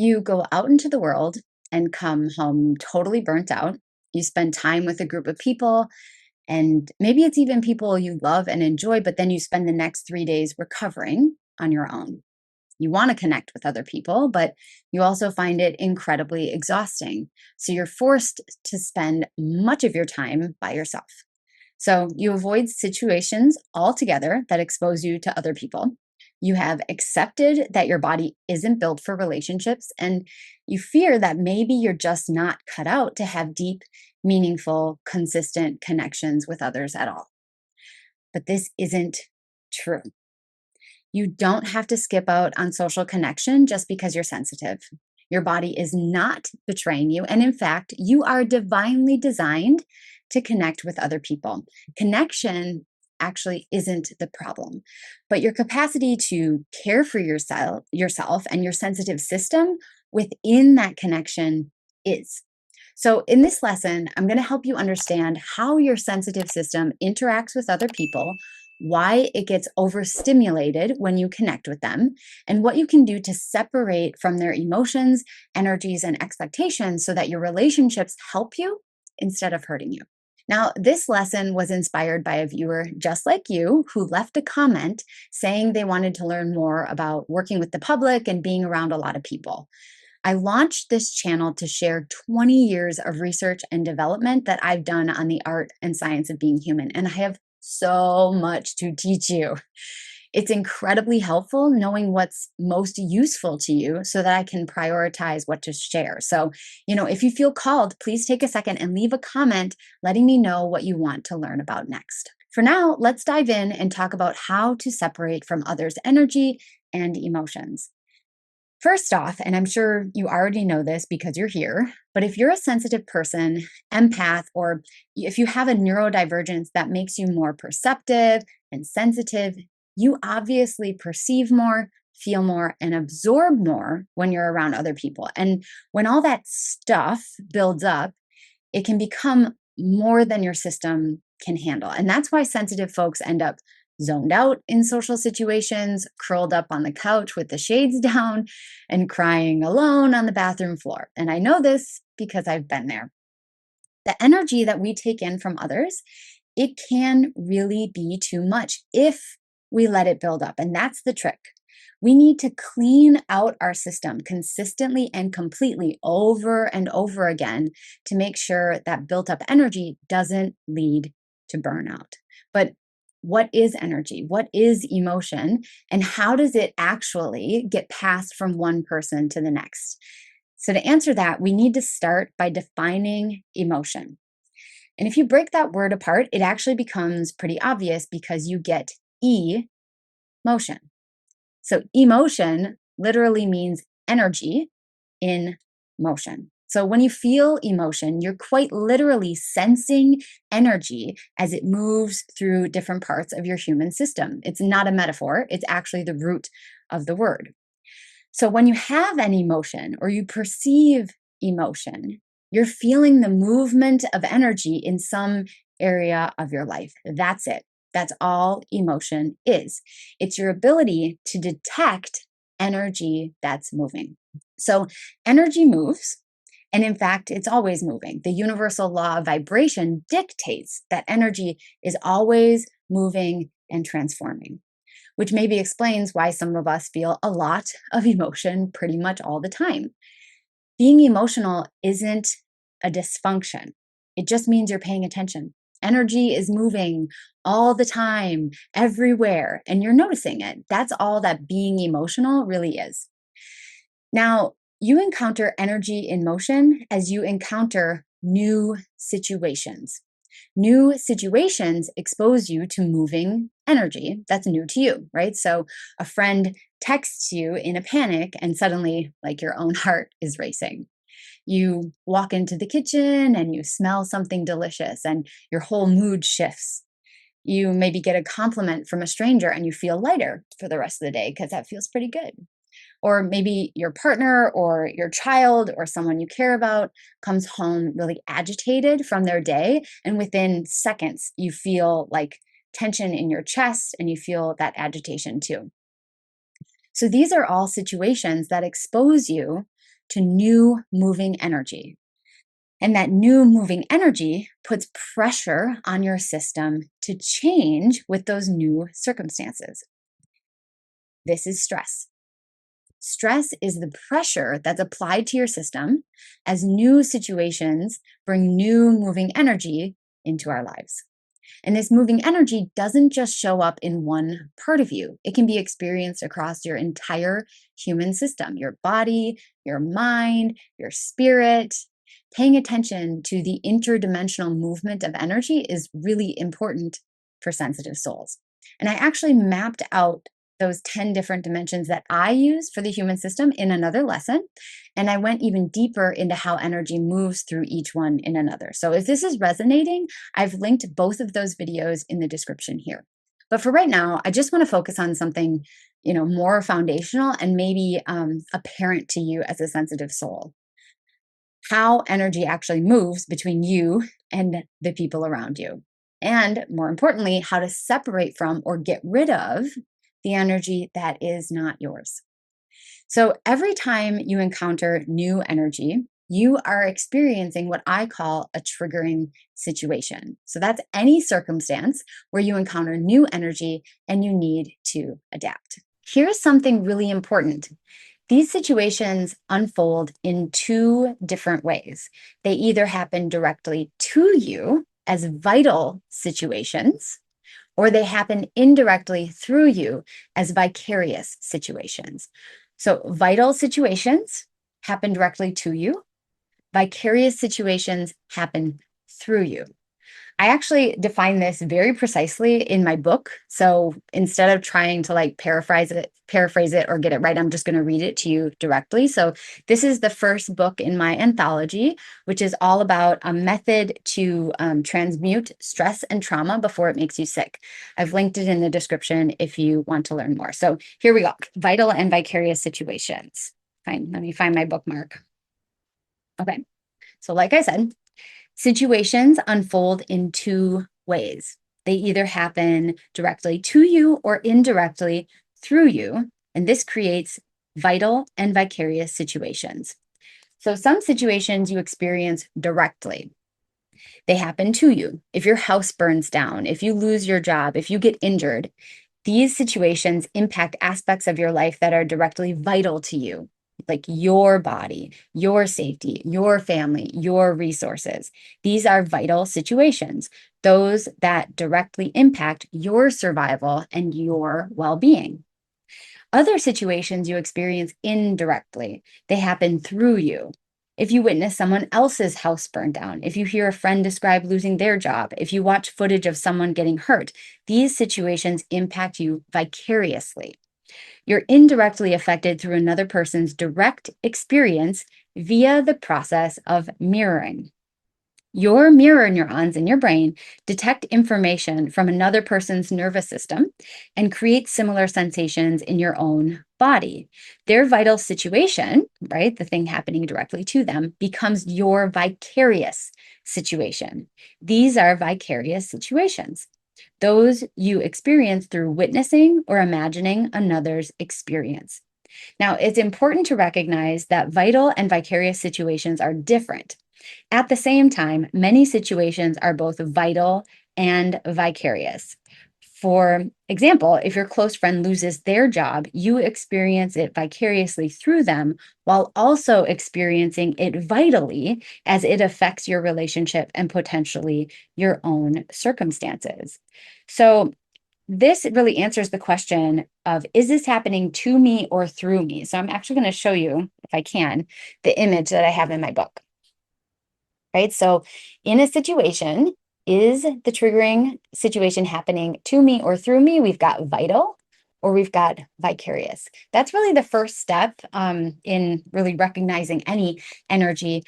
You go out into the world and come home totally burnt out. You spend time with a group of people, and maybe it's even people you love and enjoy, but then you spend the next 3 days recovering on your own. You want to connect with other people, but you also find it incredibly exhausting. So you're forced to spend much of your time by yourself. So you avoid situations altogether that expose you to other people. You have accepted that your body isn't built for relationships, and you fear that maybe you're just not cut out to have deep, meaningful, consistent connections with others at all. But this isn't true. You don't have to skip out on social connection just because you're sensitive. Your body is not betraying you. And in fact, you are divinely designed to connect with other people. Connection actually isn't the problem, but your capacity to care for yourself and your sensitive system within that connection is. So, in this lesson, I'm going to help you understand how your sensitive system interacts with other people, why it gets overstimulated when you connect with them, and what you can do to separate from their emotions, energies, and expectations so that your relationships help you instead of hurting you. Now, this lesson was inspired by a viewer just like you who left a comment saying they wanted to learn more about working with the public and being around a lot of people. I launched this channel to share 20 years of research and development that I've done on the art and science of being human. And I have so much to teach you. It's incredibly helpful knowing what's most useful to you so that I can prioritize what to share. So, if you feel called, please take a second and leave a comment letting me know what you want to learn about next. For now, let's dive in and talk about how to separate from others' energy and emotions. First off, and I'm sure you already know this because you're here, but if you're a sensitive person, empath, or if you have a neurodivergence that makes you more perceptive and sensitive, you obviously perceive more, feel more, and absorb more when you're around other people. And when all that stuff builds up, it can become more than your system can handle. And that's why sensitive folks end up zoned out in social situations, curled up on the couch with the shades down, and crying alone on the bathroom floor. And I know this because I've been there. The energy that we take in from others, it can really be too much if we let it build up. And that's the trick. We need to clean out our system consistently and completely over and over again to make sure that built up energy doesn't lead to burnout. But what is energy? What is emotion? And how does it actually get passed from one person to the next? So, to answer that, we need to start by defining emotion. And if you break that word apart, it actually becomes pretty obvious because you get motion. So, emotion literally means energy in motion. So when you feel emotion, you're quite literally sensing energy as it moves through different parts of your human system. It's not a metaphor, it's actually the root of the word. So when you have an emotion or you perceive emotion, you're feeling the movement of energy in some area of your life. That's it. That's all emotion is. It's your ability to detect energy that's moving. So energy moves. And in fact, it's always moving. The universal law of vibration dictates that energy is always moving and transforming, which maybe explains why some of us feel a lot of emotion pretty much all the time. Being emotional isn't a dysfunction. It just means you're paying attention. Energy is moving all the time, everywhere, and you're noticing it. That's all that being emotional really is. Now, you encounter energy in motion as you encounter new situations. New situations expose you to moving energy that's new to you, right? So a friend texts you in a panic and suddenly, like, your own heart is racing. You walk into the kitchen and you smell something delicious and your whole mood shifts. You maybe get a compliment from a stranger and you feel lighter for the rest of the day because that feels pretty good. Or maybe your partner or your child or someone you care about comes home really agitated from their day. And within seconds, you feel like tension in your chest and you feel that agitation too. So these are all situations that expose you to new moving energy. And that new moving energy puts pressure on your system to change with those new circumstances. This is stress. Stress is the pressure that's applied to your system as new situations bring new moving energy into our lives. And this moving energy doesn't just show up in one part of you, it can be experienced across your entire human system, your body, your mind, your spirit. Paying attention to the interdimensional movement of energy is really important for sensitive souls. And I actually mapped out those 10 different dimensions that I use for the human system in another lesson. And I went even deeper into how energy moves through each one in another. So if this is resonating, I've linked both of those videos in the description here. But for right now, I just want to focus on something, more foundational and maybe apparent to you as a sensitive soul. How energy actually moves between you and the people around you. And more importantly, how to separate from or get rid of the energy that is not yours. So every time you encounter new energy, you are experiencing what I call a triggering situation. So that's any circumstance where you encounter new energy and you need to adapt. Here's something really important. These situations unfold in two different ways. They either happen directly to you as vital situations, or they happen indirectly through you as vicarious situations. So, vital situations happen directly to you, vicarious situations happen through you. I actually define this very precisely in my book. So instead of trying to paraphrase it or get it right, I'm just going to read it to you directly. So this is the first book in my anthology, which is all about a method to transmute stress and trauma before it makes you sick. I've linked it in the description if you want to learn more. So here we go. Vital and vicarious situations. Fine. Let me find my bookmark. Okay. So like I said, situations unfold in two ways. They either happen directly to you or indirectly through you, and this creates vital and vicarious situations. So some situations you experience directly. They happen to you. If your house burns down, if you lose your job, if you get injured, these situations impact aspects of your life that are directly vital to you, like your body, your safety, your family, your resources. These are vital situations, those that directly impact your survival and your well-being. Other situations you experience indirectly, they happen through you. If you witness someone else's house burn down, if you hear a friend describe losing their job, if you watch footage of someone getting hurt, these situations impact you vicariously. You're indirectly affected through another person's direct experience via the process of mirroring. Your mirror neurons in your brain detect information from another person's nervous system and create similar sensations in your own body. Their vital situation, right, the thing happening directly to them, becomes your vicarious situation. These are vicarious situations, those you experience through witnessing or imagining another's experience. Now, it's important to recognize that vital and vicarious situations are different. At the same time, many situations are both vital and vicarious. For example, if your close friend loses their job, you experience it vicariously through them while also experiencing it vitally as it affects your relationship and potentially your own circumstances. So, this really answers the question of, is this happening to me or through me? So, I'm actually going to show you, if I can, the image that I have in my book. Right? So in a situation, is the triggering situation happening to me or through me? We've got vital or we've got vicarious. That's really the first step in really recognizing any energy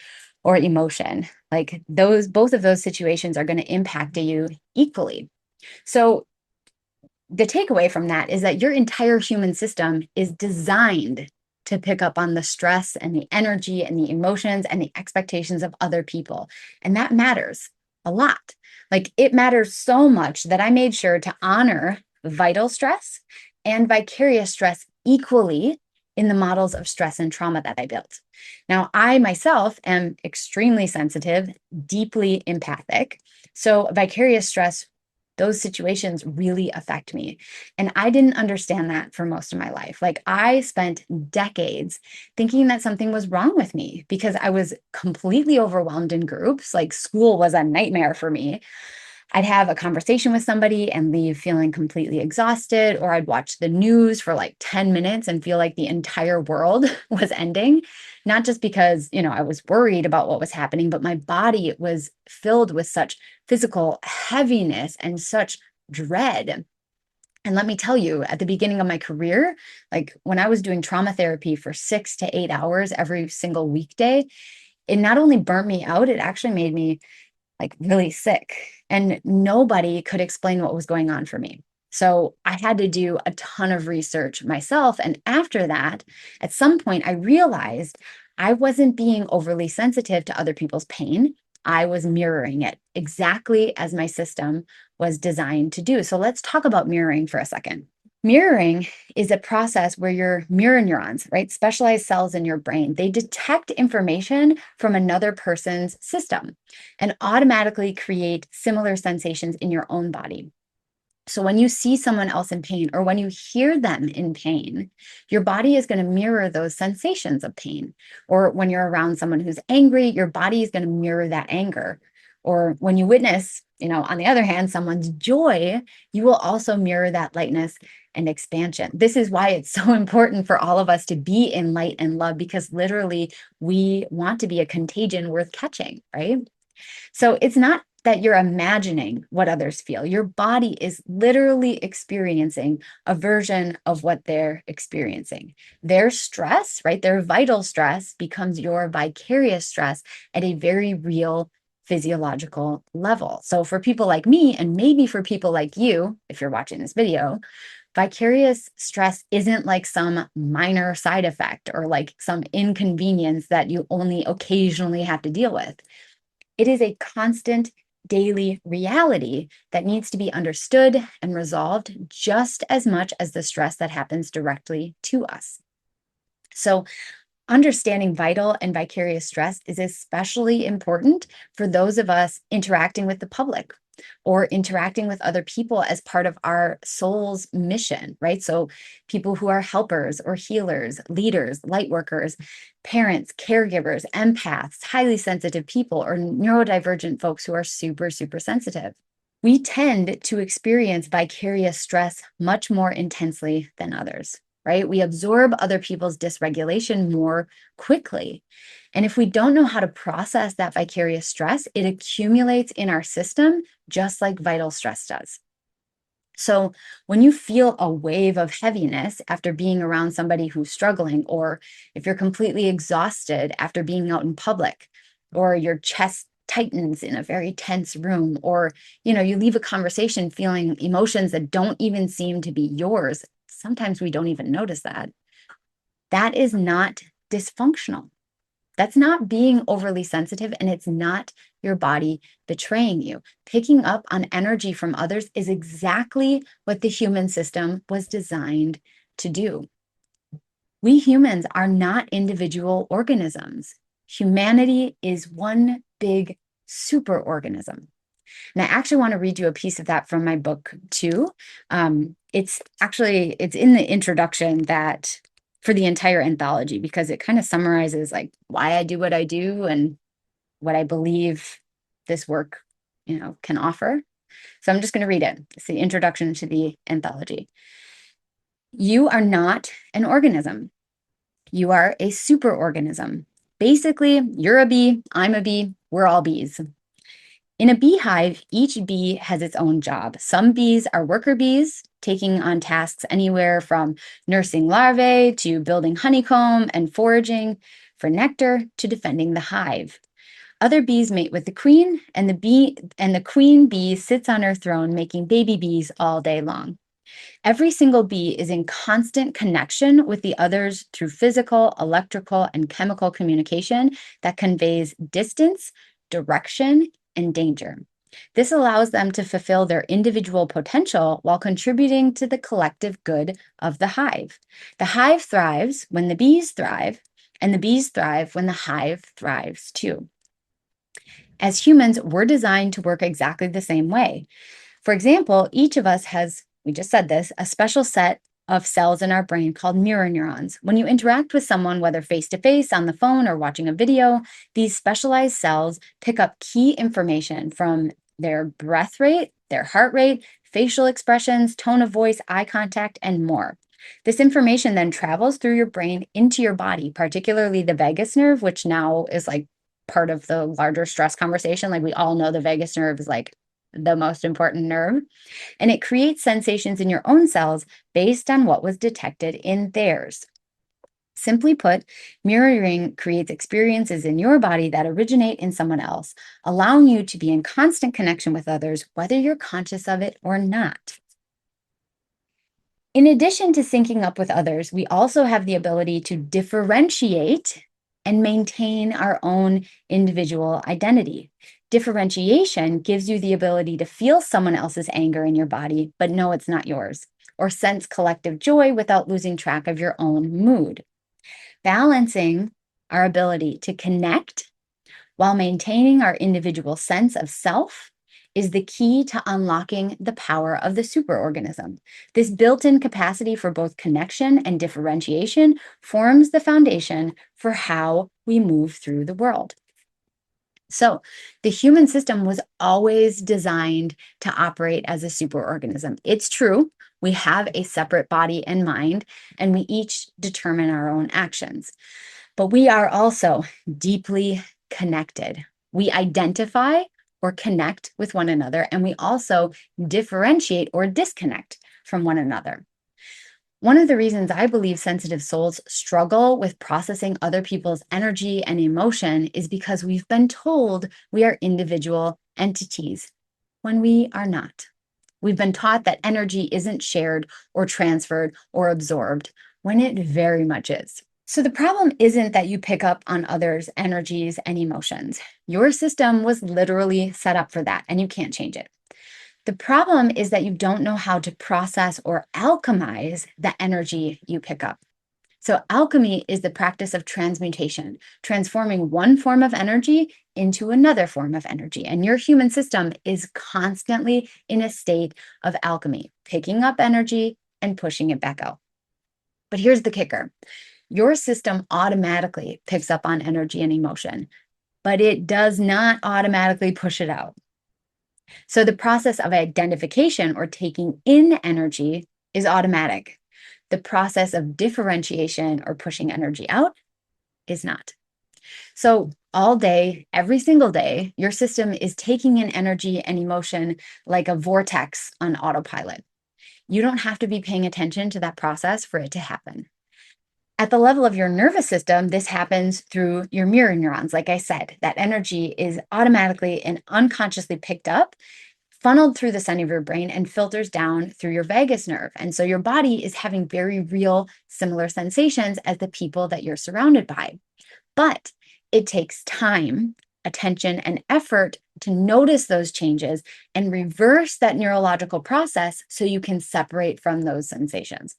or emotion. Like both of those situations are going to impact you equally. So the takeaway from that is that your entire human system is designed to pick up on the stress and the energy and the emotions and the expectations of other people. And that matters a lot. Like it matters so much that I made sure to honor vital stress and vicarious stress equally in the models of stress and trauma that I built. Now, I myself am extremely sensitive, deeply empathic. So, vicarious stress, those situations really affect me. And I didn't understand that for most of my life. Like, I spent decades thinking that something was wrong with me because I was completely overwhelmed in groups. Like, school was a nightmare for me. I'd have a conversation with somebody and leave feeling completely exhausted, or I'd watch the news for like 10 minutes and feel like the entire world was ending. Not just because, I was worried about what was happening, but my body was filled with such physical heaviness and such dread. And let me tell you, at the beginning of my career, like when I was doing trauma therapy for 6 to 8 hours every single weekday, it not only burnt me out, it actually made me like really sick, and nobody could explain what was going on for me. So I had to do a ton of research myself. And after that, at some point, I realized I wasn't being overly sensitive to other people's pain. I was mirroring it exactly as my system was designed to do. So let's talk about mirroring for a second. Mirroring is a process where your mirror neurons, right, specialized cells in your brain, they detect information from another person's system and automatically create similar sensations in your own body. So when you see someone else in pain or when you hear them in pain, your body is going to mirror those sensations of pain. Or when you're around someone who's angry, your body is going to mirror that anger. Or when you witness, on the other hand, someone's joy, you will also mirror that lightness and expansion. This is why it's so important for all of us to be in light and love, because literally we want to be a contagion worth catching, right? So it's not that you're imagining what others feel. Your body is literally experiencing a version of what they're experiencing. Their stress, right? Their vital stress becomes your vicarious stress at a very real physiological level. So for people like me, and maybe for people like you, if you're watching this video, vicarious stress isn't like some minor side effect or like some inconvenience that you only occasionally have to deal with. It is a constant daily reality that needs to be understood and resolved just as much as the stress that happens directly to us. So, understanding vital and vicarious stress is especially important for those of us interacting with the public or interacting with other people as part of our soul's mission, right? So, people who are helpers or healers, leaders, light workers, parents, caregivers, empaths, highly sensitive people, or neurodivergent folks who are super, super sensitive. We tend to experience vicarious stress much more intensely than others, right? We absorb other people's dysregulation more quickly. And if we don't know how to process that vicarious stress, it accumulates in our system just like vital stress does. So when you feel a wave of heaviness after being around somebody who's struggling, or if you're completely exhausted after being out in public, or your chest tightens in a very tense room, or you leave a conversation feeling emotions that don't even seem to be yours, sometimes we don't even notice that. That is not dysfunctional. That's not being overly sensitive, and it's not your body betraying you. Picking up on energy from others is exactly what the human system was designed to do. We humans are not individual organisms. Humanity is one big superorganism. And I actually want to read you a piece of that from my book too. It's in the introduction that for the entire anthology, because it kind of summarizes like why I do what I do and what I believe this work, can offer. So I'm just going to read it. It's the introduction to the anthology. You are not an organism. You are a superorganism. Basically, you're a bee, I'm a bee, we're all bees. In a beehive, each bee has its own job. Some bees are worker bees, taking on tasks anywhere from nursing larvae to building honeycomb and foraging for nectar to defending the hive. Other bees mate with the queen, and the queen bee sits on her throne making baby bees all day long. Every single bee is in constant connection with the others through physical, electrical, and chemical communication that conveys distance, direction, and danger. This allows them to fulfill their individual potential while contributing to the collective good of the hive. The hive thrives when the bees thrive, and the bees thrive when the hive thrives too. As humans, we're designed to work exactly the same way. For example, each of us has, we just said this, a special set of cells in our brain called mirror neurons. When you interact with someone, whether face to face, on the phone, or watching a video, these specialized cells pick up key information from their breath rate, their heart rate, facial expressions, tone of voice, eye contact, and more. This information then travels through your brain into your body, particularly the vagus nerve, which now is like part of the larger stress conversation. Like we all know the vagus nerve is like the most important nerve, and it creates sensations in your own cells based on what was detected in theirs. Simply put, mirroring creates experiences in your body that originate in someone else, allowing you to be in constant connection with others, whether you're conscious of it or not. In addition to syncing up with others, we also have the ability to differentiate and maintain our own individual identity. Differentiation gives you the ability to feel someone else's anger in your body, but know it's not yours, or sense collective joy without losing track of your own mood. Balancing our ability to connect while maintaining our individual sense of self is the key to unlocking the power of the superorganism. This built in capacity for both connection and differentiation forms the foundation for how we move through the world. So, the human system was always designed to operate as a superorganism. It's true, we have a separate body and mind, and we each determine our own actions. But we are also deeply connected. We identify or connect with one another, and we also differentiate or disconnect from one another. One of the reasons I believe sensitive souls struggle with processing other people's energy and emotion is because we've been told we are individual entities when we are not. We've been taught that energy isn't shared or transferred or absorbed when it very much is. So the problem isn't that you pick up on others' energies and emotions. Your system was literally set up for that, and you can't change it. The problem is that you don't know how to process or alchemize the energy you pick up. So, alchemy is the practice of transmutation, transforming one form of energy into another form of energy. And your human system is constantly in a state of alchemy, picking up energy and pushing it back out. But here's the kicker: your system automatically picks up on energy and emotion, but it does not automatically push it out. So the process of identification or taking in energy is automatic. The process of differentiation or pushing energy out is not. So all day, every single day, your system is taking in energy and emotion like a vortex on autopilot. You don't have to be paying attention to that process for it to happen. At the level of your nervous system, this happens through your mirror neurons. Like I said, that energy is automatically and unconsciously picked up, funneled through the center of your brain, and filters down through your vagus nerve. And so your body is having very real, similar sensations as the people that you're surrounded by. But it takes time, attention, and effort to notice those changes and reverse that neurological process so you can separate from those sensations.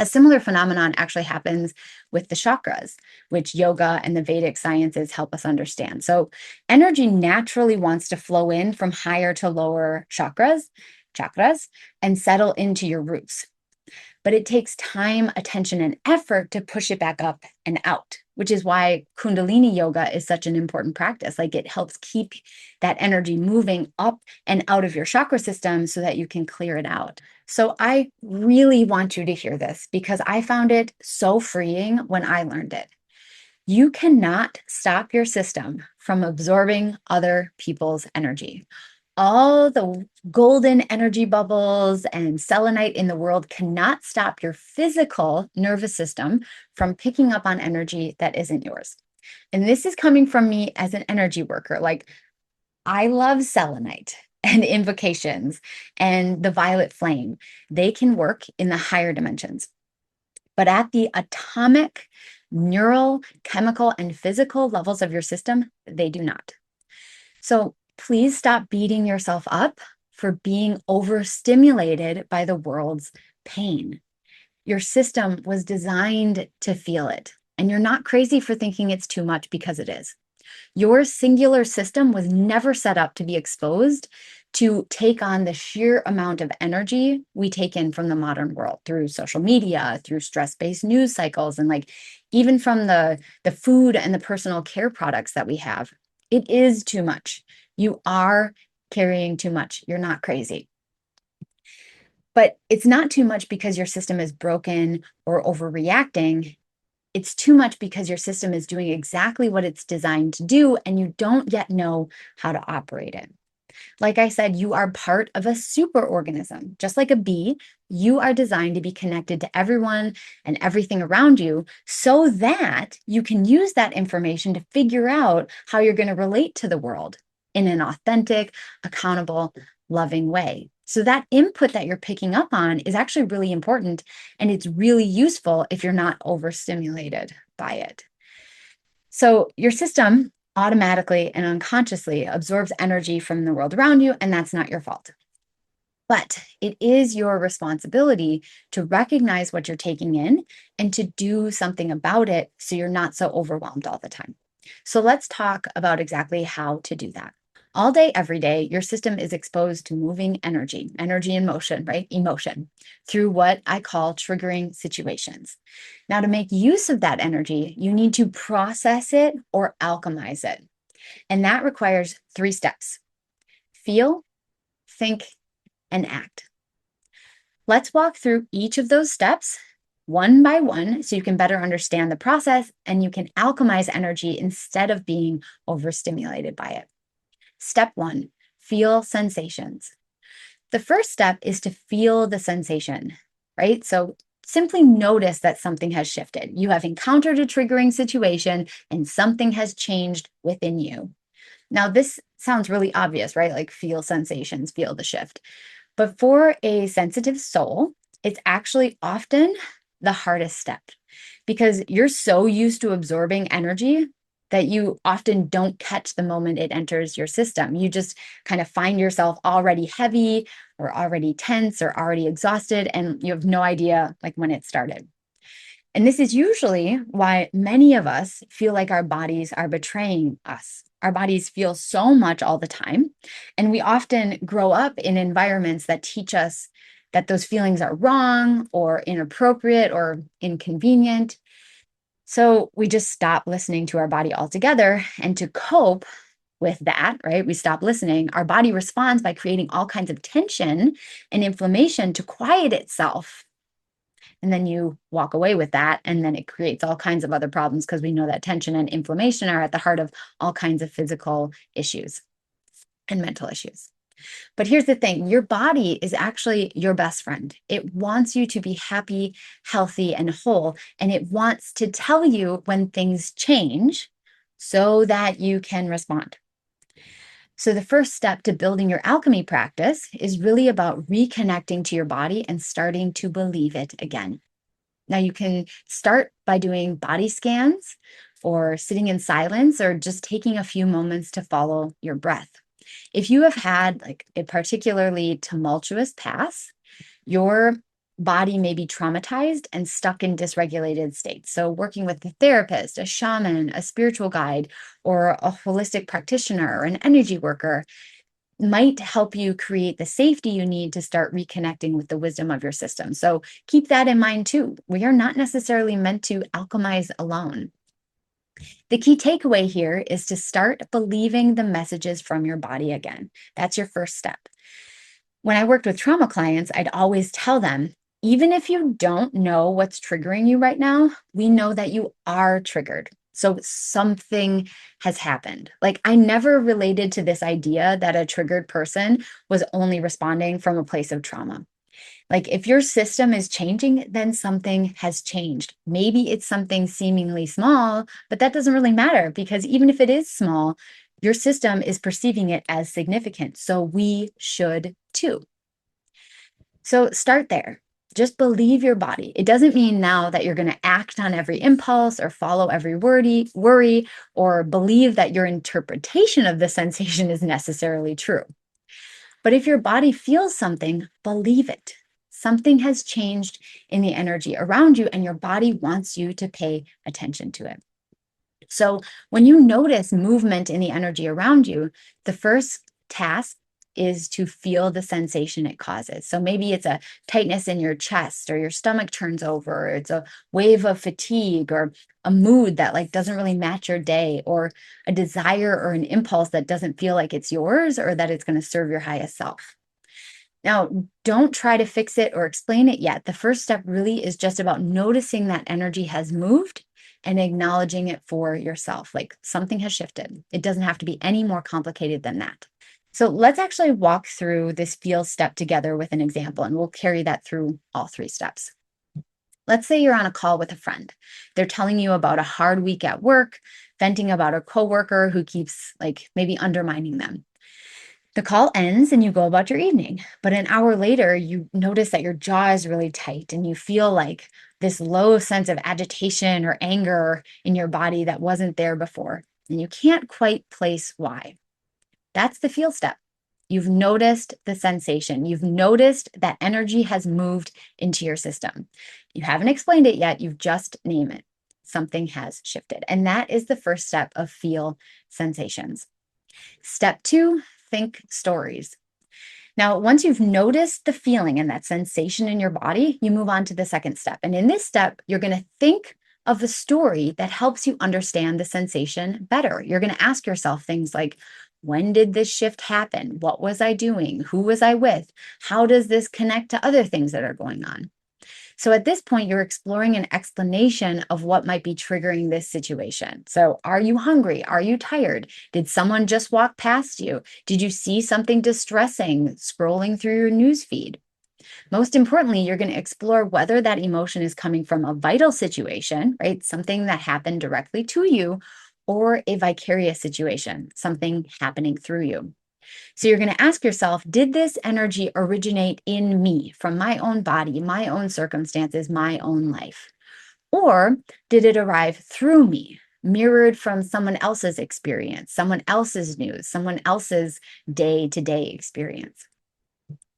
A similar phenomenon actually happens with the chakras, which yoga and the Vedic sciences help us understand. So, energy naturally wants to flow in from higher to lower chakras, and settle into your roots. But it takes time, attention, and effort to push it back up and out, which is why Kundalini yoga is such an important practice. Like it helps keep that energy moving up and out of your chakra system so that you can clear it out. So I really want you to hear this because I found it so freeing when I learned it. You cannot stop your system from absorbing other people's energy. All the golden energy bubbles and selenite in the world cannot stop your physical nervous system from picking up on energy that isn't yours. And this is coming from me as an energy worker. Like, I love selenite and invocations and the violet flame. They can work in the higher dimensions. But at the atomic, neural, chemical, and physical levels of your system, they do not. So Please stop beating yourself up for being overstimulated by the world's pain. Your system was designed to feel it, and you're not crazy for thinking it's too much because it is. Your singular system was never set up to be exposed to take on the sheer amount of energy we take in from the modern world through social media, through stress-based news cycles, and like even from the food and the personal care products that we have. It is too much. You are carrying too much. You're not crazy. But it's not too much because your system is broken or overreacting. It's too much because your system is doing exactly what it's designed to do, and you don't yet know how to operate it. Like I said, you are part of a superorganism. Just like a bee, you are designed to be connected to everyone and everything around you so that you can use that information to figure out how you're going to relate to the world in an authentic, accountable, loving way. So that input that you're picking up on is actually really important, and it's really useful if you're not overstimulated by it. So your system automatically and unconsciously absorbs energy from the world around you, and that's not your fault. But it is your responsibility to recognize what you're taking in and to do something about it so you're not so overwhelmed all the time. So let's talk about exactly how to do that. All day, every day, your system is exposed to moving energy, energy in motion, right? Emotion, through what I call triggering situations. Now, to make use of that energy, you need to process it or alchemize it. And that requires 3 steps: feel, think, and act. Let's walk through each of those steps one by one so you can better understand the process and you can alchemize energy instead of being overstimulated by it. Step 1, feel sensations. The first step is to feel the sensation, right? So simply notice that something has shifted. You have encountered a triggering situation and something has changed within you. Now, this sounds really obvious, right? Like feel sensations, feel the shift. But for a sensitive soul, it's actually often the hardest step because you're so used to absorbing energy that you often don't catch the moment it enters your system. You just kind of find yourself already heavy or already tense or already exhausted, and you have no idea like when it started. And this is usually why many of us feel like our bodies are betraying us. Our bodies feel so much all the time. And we often grow up in environments that teach us that those feelings are wrong or inappropriate or inconvenient. So we just stop listening to our body altogether. And to cope with that, right, we stop listening. Our body responds by creating all kinds of tension and inflammation to quiet itself, and then you walk away with that, and then it creates all kinds of other problems because we know that tension and inflammation are at the heart of all kinds of physical issues and mental issues. But here's the thing, your body is actually your best friend. It wants you to be happy, healthy, and whole, and it wants to tell you when things change so that you can respond. So, the first step to building your alchemy practice is really about reconnecting to your body and starting to believe it again. Now, you can start by doing body scans or sitting in silence or just taking a few moments to follow your breath. If you have had like a particularly tumultuous past, your body may be traumatized and stuck in dysregulated states. So, working with a therapist, a shaman, a spiritual guide, or a holistic practitioner or an energy worker might help you create the safety you need to start reconnecting with the wisdom of your system. So keep that in mind too. We are not necessarily meant to alchemize alone. The key takeaway here is to start believing the messages from your body again. That's your first step. When I worked with trauma clients, I'd always tell them, even if you don't know what's triggering you right now, we know that you are triggered. So something has happened. Like I never related to this idea that a triggered person was only responding from a place of trauma. Like if your system is changing, then something has changed. Maybe it's something seemingly small, but that doesn't really matter because even if it is small, your system is perceiving it as significant. So we should too. So start there. Just believe your body. It doesn't mean now that you're going to act on every impulse or follow every worry or believe that your interpretation of the sensation is necessarily true. But if your body feels something, believe it. Something has changed in the energy around you, and your body wants you to pay attention to it. So when you notice movement in the energy around you, the first task is to feel the sensation it causes. So maybe it's a tightness in your chest, or your stomach turns over, or it's a wave of fatigue, or a mood that like doesn't really match your day, or a desire or an impulse that doesn't feel like it's yours or that it's going to serve your highest self. Now, don't try to fix it or explain it yet. The first step really is just about noticing that energy has moved and acknowledging it for yourself. Like something has shifted. It doesn't have to be any more complicated than that. So let's actually walk through this feel step together with an example, and we'll carry that through all three steps. Let's say you're on a call with a friend. They're telling you about a hard week at work, venting about a coworker who keeps like maybe undermining them. The call ends and you go about your evening. But an hour later, you notice that your jaw is really tight and you feel like this low sense of agitation or anger in your body that wasn't there before. And you can't quite place why. That's the feel step. You've noticed the sensation. You've noticed that energy has moved into your system. You haven't explained it yet. You've just named it. Something has shifted. And that is the first step of feel sensations. Step 2, think stories. Now, once you've noticed the feeling and that sensation in your body, you move on to the second step. And in this step, you're going to think of a story that helps you understand the sensation better. You're going to ask yourself things like, when did this shift happen? What was I doing? Who was I with? How does this connect to other things that are going on? So at this point, you're exploring an explanation of what might be triggering this situation. So are you hungry? Are you tired? Did someone just walk past you? Did you see something distressing scrolling through your news feed? Most importantly, you're going to explore whether that emotion is coming from a vital situation, right? Something that happened directly to you, or a vicarious situation, something happening through you. So you're going to ask yourself, did this energy originate in me from my own body, my own circumstances, my own life? Or did it arrive through me, mirrored from someone else's experience, someone else's news, someone else's day-to-day experience?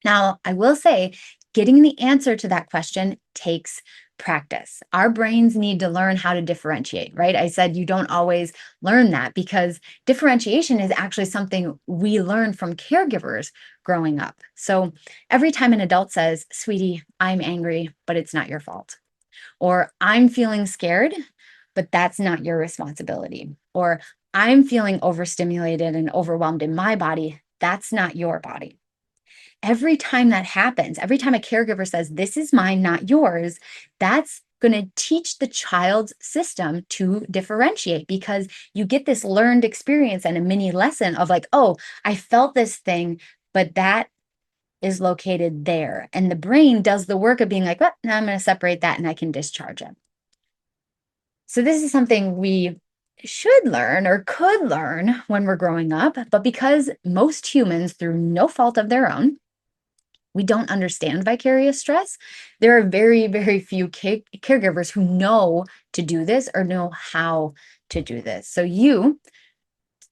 Now, I will say, getting the answer to that question takes practice. Our brains need to learn how to differentiate, right? I said you don't always learn that because differentiation is actually something we learn from caregivers growing up. So every time an adult says, "Sweetie, I'm angry, but it's not your fault," or "I'm feeling scared, but that's not your responsibility," or "I'm feeling overstimulated and overwhelmed in my body, that's not your body." Every time that happens, every time a caregiver says, "This is mine, not yours," that's going to teach the child's system to differentiate, because you get this learned experience and a mini lesson of like, oh, I felt this thing, but that is located there. And the brain does the work of being like, well, now I'm going to separate that and I can discharge it. So this is something we should learn or could learn when we're growing up, but because most humans, through no fault of their own, we don't understand vicarious stress, there are very, very few caregivers who know to do this or know how to do this. So you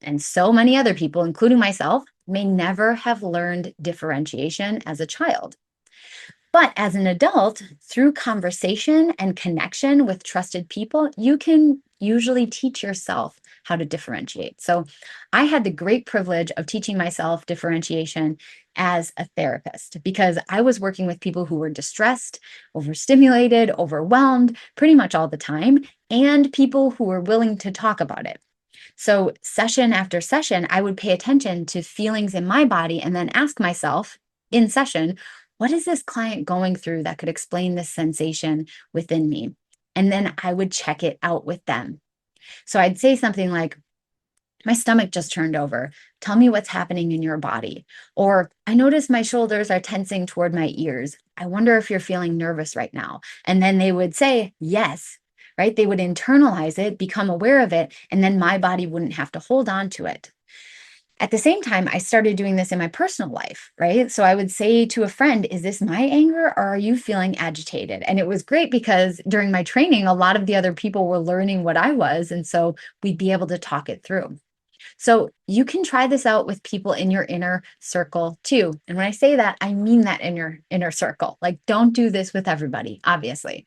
and so many other people, including myself, may never have learned differentiation as a child. But as an adult, through conversation and connection with trusted people, you can usually teach yourself how to differentiate. So I had the great privilege of teaching myself differentiation as a therapist, because I was working with people who were distressed, overstimulated, overwhelmed pretty much all the time, and people who were willing to talk about it. So session after session, I would pay attention to feelings in my body and then ask myself in session, what is this client going through that could explain this sensation within me? And then I would check it out with them. So I'd say something like, my stomach just turned over. Tell me what's happening in your body. Or I notice my shoulders are tensing toward my ears. I wonder if you're feeling nervous right now. And then they would say, yes, right? They would internalize it, become aware of it, and then my body wouldn't have to hold on to it. At the same time, I started doing this in my personal life, right? So I would say to a friend, is this my anger or are you feeling agitated? And it was great because during my training, a lot of the other people were learning what I was. And so we'd be able to talk it through. So you can try this out with people in your inner circle too. And when I say that, I mean that in your inner circle. Like, don't do this with everybody, obviously.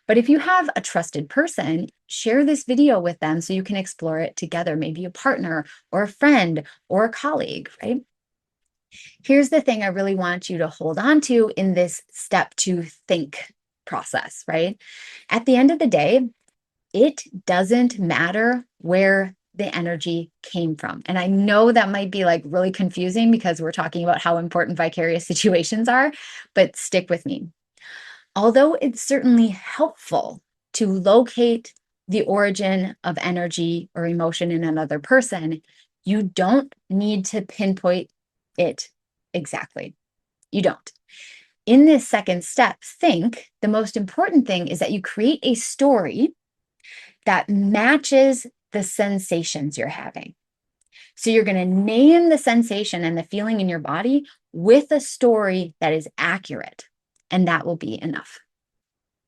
But if you have a trusted person, share this video with them so you can explore it together, maybe a partner or a friend or a colleague, right? Here's the thing I really want you to hold on to in this step to think process, right? At the end of the day, it doesn't matter where the energy came from. And I know that might be like really confusing because we're talking about how important vicarious situations are, but stick with me. Although it's certainly helpful to locate the origin of energy or emotion in another person, you don't need to pinpoint it exactly. You don't. In this second step, think, the most important thing is that you create a story that matches the sensations you're having. So you're going to name the sensation and the feeling in your body with a story that is accurate, and that will be enough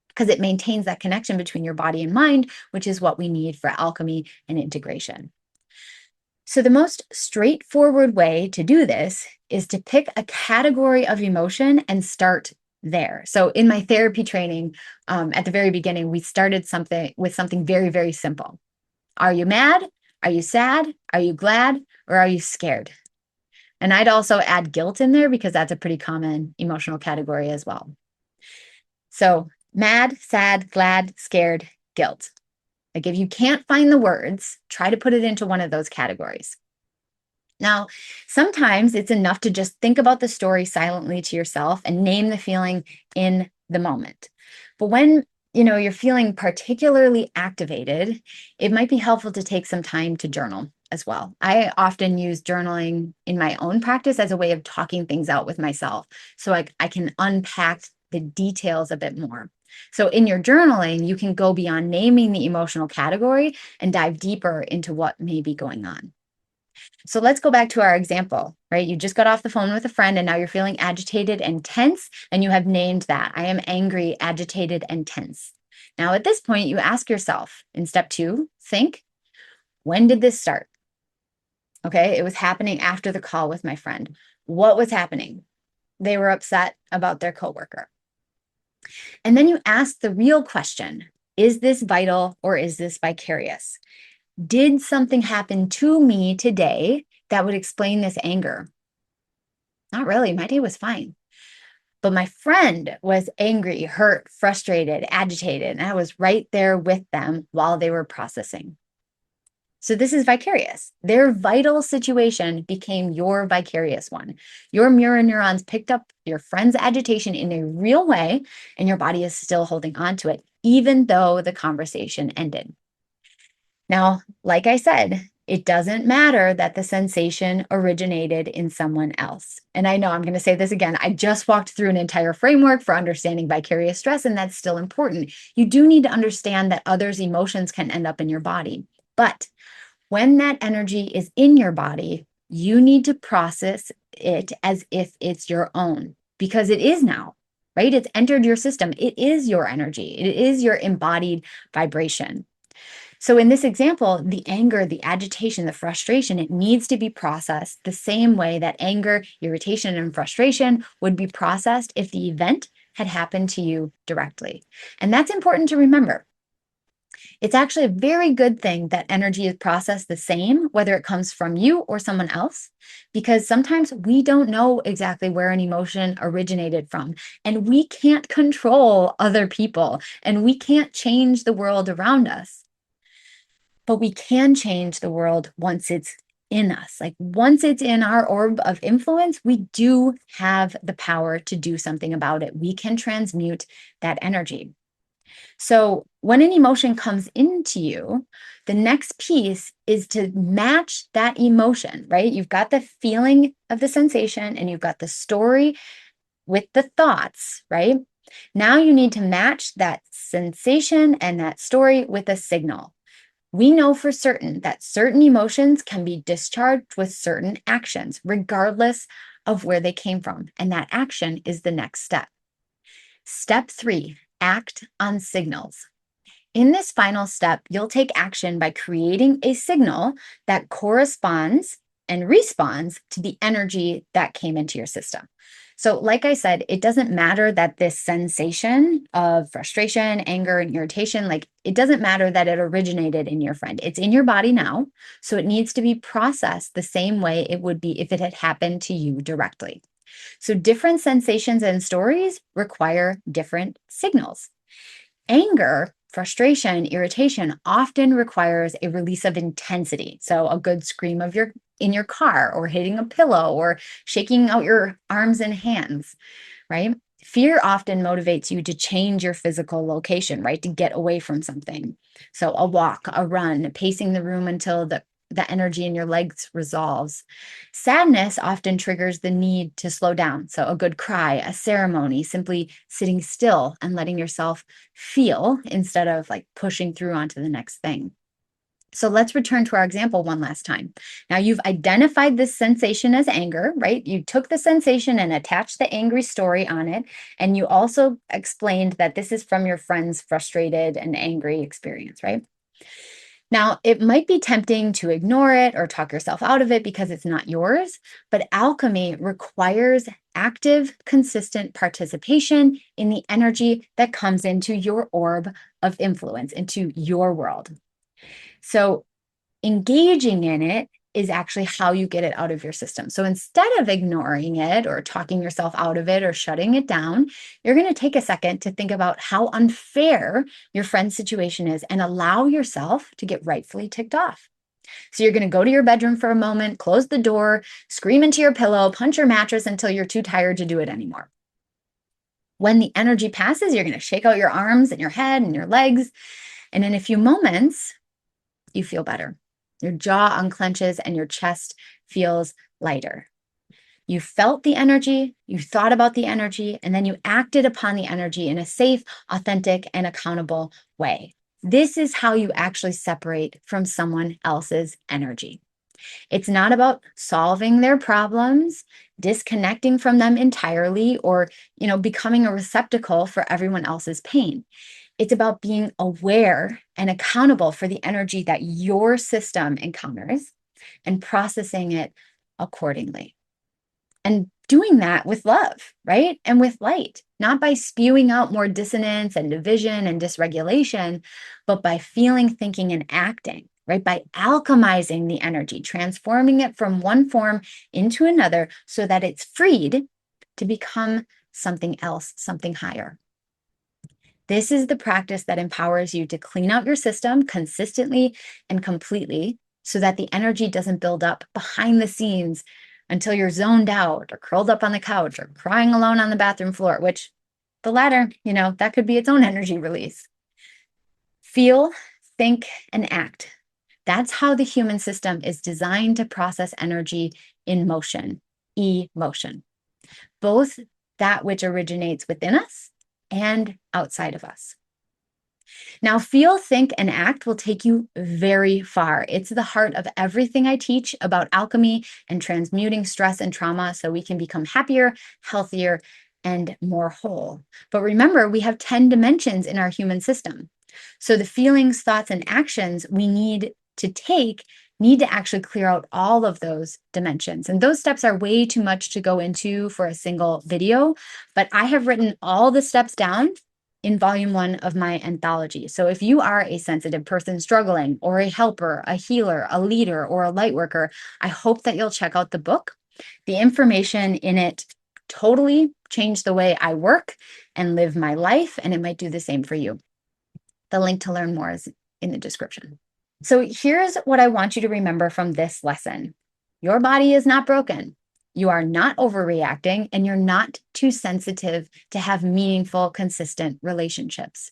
because it maintains that connection between your body and mind, which is what we need for alchemy and integration. So the most straightforward way to do this is to pick a category of emotion and start there. So in my therapy training, at the very beginning, we started something very, very simple. Are you mad? Are you sad? Are you glad? Or are you scared? And I'd also add guilt in there because that's a pretty common emotional category as well. So mad, sad, glad, scared, guilt. Like if you can't find the words, try to put it into one of those categories. Now, sometimes it's enough to just think about the story silently to yourself and name the feeling in the moment. But when you're feeling particularly activated, it might be helpful to take some time to journal as well. I often use journaling in my own practice as a way of talking things out with myself so I can unpack the details a bit more. So in your journaling, you can go beyond naming the emotional category and dive deeper into what may be going on. So let's go back to our example, right? You just got off the phone with a friend and now you're feeling agitated and tense, and you have named that. I am angry, agitated, and tense. Now, at this point, you ask yourself in step 2, think, when did this start? Okay, it was happening after the call with my friend. What was happening? They were upset about their coworker. And then you ask the real question, is this vital or is this vicarious? Did something happen to me today that would explain this anger? Not really. My day was fine. But my friend was angry, hurt, frustrated, agitated, and I was right there with them while they were processing. So this is vicarious. Their vital situation became your vicarious one. Your mirror neurons picked up your friend's agitation in a real way, and your body is still holding on to it, even though the conversation ended. Now, like I said, it doesn't matter that the sensation originated in someone else. And I know I'm going to say this again. I just walked through an entire framework for understanding vicarious stress, and that's still important. You do need to understand that others' emotions can end up in your body. But when that energy is in your body, you need to process it as if it's your own, because it is now, right? It's entered your system. It is your energy. It is your embodied vibration. So in this example, the anger, the agitation, the frustration, it needs to be processed the same way that anger, irritation, and frustration would be processed if the event had happened to you directly. And that's important to remember. It's actually a very good thing that energy is processed the same, whether it comes from you or someone else, because sometimes we don't know exactly where an emotion originated from, and we can't control other people, and we can't change the world around us. But we can change the world once it's in us. Like once it's in our orb of influence, we do have the power to do something about it. We can transmute that energy. So when an emotion comes into you, the next piece is to match that emotion, right? You've got the feeling of the sensation and you've got the story with the thoughts, right? Now you need to match that sensation and that story with a signal. We know for certain that certain emotions can be discharged with certain actions, regardless of where they came from. And that action is the next step. Step 3, act on signals. In this final step, you'll take action by creating a signal that corresponds and responds to the energy that came into your system. So, like I said, it doesn't matter that this sensation of frustration, anger, and irritation, like it doesn't matter that it originated in your friend. It's in your body now. So, it needs to be processed the same way it would be if it had happened to you directly. So, different sensations and stories require different signals. Anger, frustration, irritation often requires a release of intensity. So a good scream of your in your car or hitting a pillow or shaking out your arms and hands, right? Fear often motivates you to change your physical location, right? To get away from something. So a walk, a run, pacing the room until the energy in your legs resolves. Sadness often triggers the need to slow down. So a good cry, a ceremony, simply sitting still and letting yourself feel instead of like pushing through onto the next thing. So let's return to our example one last time. Now you've identified this sensation as anger, right? You took the sensation and attached the angry story on it. And you also explained that this is from your friend's frustrated and angry experience, right? Now, it might be tempting to ignore it or talk yourself out of it because it's not yours, but alchemy requires active, consistent participation in the energy that comes into your orb of influence, into your world. So, engaging in it is actually how you get it out of your system. So instead of ignoring it or talking yourself out of it or shutting it down, you're going to take a second to think about how unfair your friend's situation is and allow yourself to get rightfully ticked off. So you're going to go to your bedroom for a moment, close the door, scream into your pillow, punch your mattress until you're too tired to do it anymore. When the energy passes, you're going to shake out your arms and your head and your legs. And in a few moments, you feel better. Your jaw unclenches and your chest feels lighter. You felt the energy, you thought about the energy, and then you acted upon the energy in a safe, authentic, and accountable way. This is how you actually separate from someone else's energy. It's not about solving their problems, disconnecting from them entirely, or, becoming a receptacle for everyone else's pain. It's about being aware and accountable for the energy that your system encounters and processing it accordingly. And doing that with love, right? And with light, not by spewing out more dissonance and division and dysregulation, but by feeling, thinking, and acting, right? By alchemizing the energy, transforming it from one form into another so that it's freed to become something else, something higher. This is the practice that empowers you to clean out your system consistently and completely so that the energy doesn't build up behind the scenes until you're zoned out or curled up on the couch or crying alone on the bathroom floor, which the latter, that could be its own energy release. Feel, think, and act. That's how the human system is designed to process energy in motion, emotion, both that which originates within us and outside of us. Now, feel, think, and act will take you very far. It's the heart of everything I teach about alchemy and transmuting stress and trauma so we can become happier, healthier, and more whole. But remember, we have 10 dimensions in our human system. So the feelings, thoughts, and actions we need to take need to actually clear out all of those dimensions. And those steps are way too much to go into for a single video, but I have written all the steps down in volume 1 of my anthology. So if you are a sensitive person struggling, or a helper, a healer, a leader, or a light worker, I hope that you'll check out the book. The information in it totally changed the way I work and live my life, and it might do the same for you. The link to learn more is in the description. So here's what I want you to remember from this lesson. Your body is not broken. You are not overreacting, and you're not too sensitive to have meaningful, consistent relationships.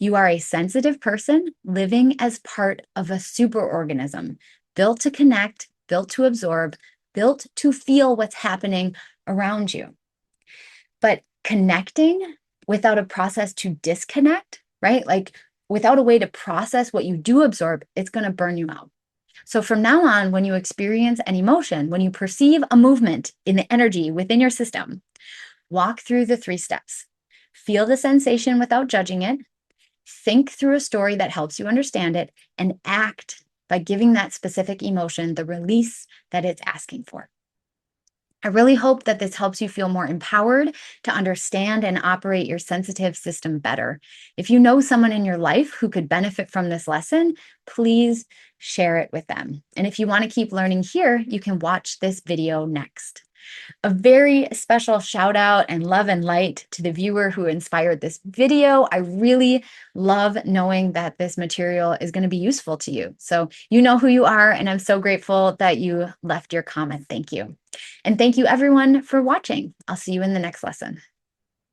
You are a sensitive person living as part of a superorganism, built to connect, built to absorb, built to feel what's happening around you. But connecting without a process to disconnect, right? Like without a way to process what you do absorb, it's going to burn you out. So from now on, when you experience an emotion, when you perceive a movement in the energy within your system, walk through the 3 steps. Feel the sensation without judging it, think through a story that helps you understand it, and act by giving that specific emotion the release that it's asking for. I really hope that this helps you feel more empowered to understand and operate your sensitive system better. If you know someone in your life who could benefit from this lesson, please share it with them. And if you want to keep learning here, you can watch this video next. A very special shout out and love and light to the viewer who inspired this video. I really love knowing that this material is going to be useful to you. So you know who you are, and I'm so grateful that you left your comment. Thank you. And thank you everyone for watching. I'll see you in the next lesson.